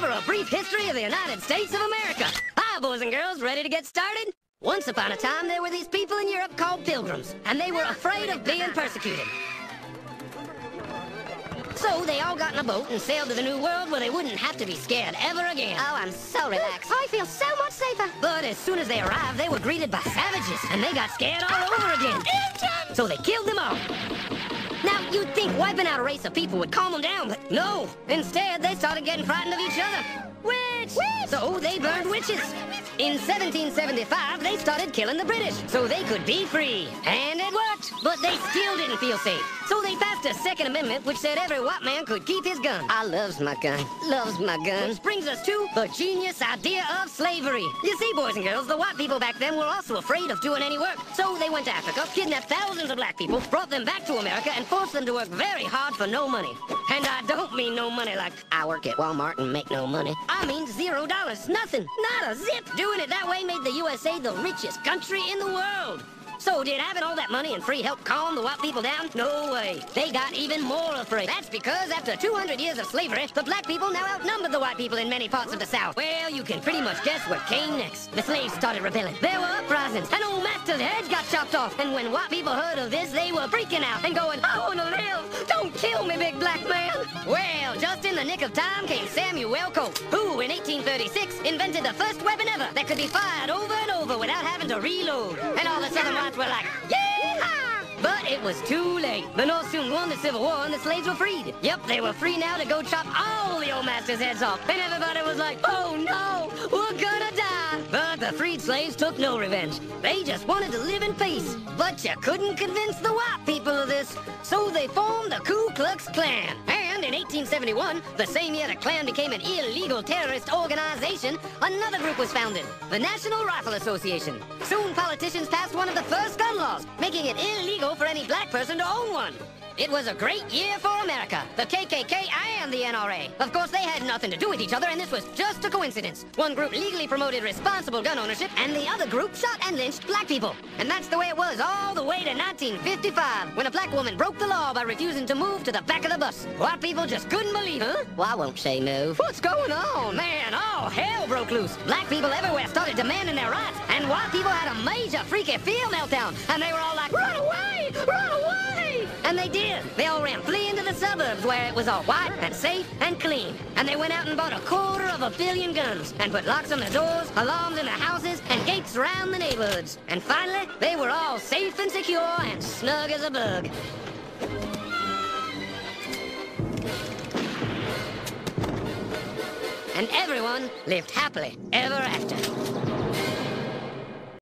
for a brief history of the United States of America. Hi, boys and girls, ready to get started? Once upon a time, there were these people in Europe called pilgrims, and they were afraid of being persecuted. So they all got in a boat and sailed to the New World where they wouldn't have to be scared ever again. Oh, I'm so relaxed. I feel so much safer. But as soon as they arrived, they were greeted by savages, and they got scared all over again. So they killed them all. Now, you'd think wiping out a race of people would calm them down, but no. Instead, they started getting frightened of each other. Witch! So they burned witches. In 1775, they started killing the British so they could be free. And it worked, but they still didn't feel safe. So they passed a Second Amendment which said every white man could keep his gun. I loves my gun. Loves my gun. Which brings us to the genius idea of slavery. You see, boys and girls, the white people back then were also afraid of doing any work. So they went to Africa, kidnapped thousands of black people, brought them back to America, and forced them to work very hard for no money. And I don't mean no money like I work at Walmart and make no money. I mean $0. Nothing. Not a zip. Doing it that way made the USA the richest country in the world. So did having all that money and free help calm the white people down? No way. They got even more afraid. That's because after 200 years of slavery, the black people now outnumbered the white people in many parts of the South. Well, you can pretty much guess what came next. The slaves started rebelling. There were uprisings, and old masters' heads got chopped off. And when white people heard of this, they were freaking out and going, I want to live. Don't kill me, big black man. Well, just in the nick of time came Samuel Colt, who in 1836 invented the first weapon ever that could be fired over and over without having to reload. And all the southern whites were like, yeah! But it was too late. The North soon won the Civil War and the slaves were freed. Yep, they were free now to go chop all the old masters' heads off. And everybody was like, oh no, we're gonna die. But the freed slaves took no revenge. They just wanted to live in peace. But you couldn't convince the white people of this. So they formed the Ku Klux Klan. And in 1871, the same year the Klan became an illegal terrorist organization, another group was founded, the National Rifle Association. Soon politicians passed one of the first gun laws, making it illegal for any black person to own one. It was a great year for America, the KKK and the NRA. Of course, they had nothing to do with each other, and this was just a coincidence. One group legally promoted responsible gun ownership, and the other group shot and lynched black people. And that's the way it was all the way to 1955, when a black woman broke the law by refusing to move to the back of the bus. White people just couldn't believe it. Huh? Well, I won't say move. What's going on? Man, all hell broke loose. Black people everywhere started demanding their rights, and white people had a major freaky fear meltdown, and they were all like, run away! Run away! And they did. They all ran fleeing to the suburbs where it was all white and safe and clean. And they went out and bought 250 million guns and put locks on the doors, alarms in the houses, and gates around the neighborhoods. And finally, they were all safe and secure and snug as a bug. And everyone lived happily ever after.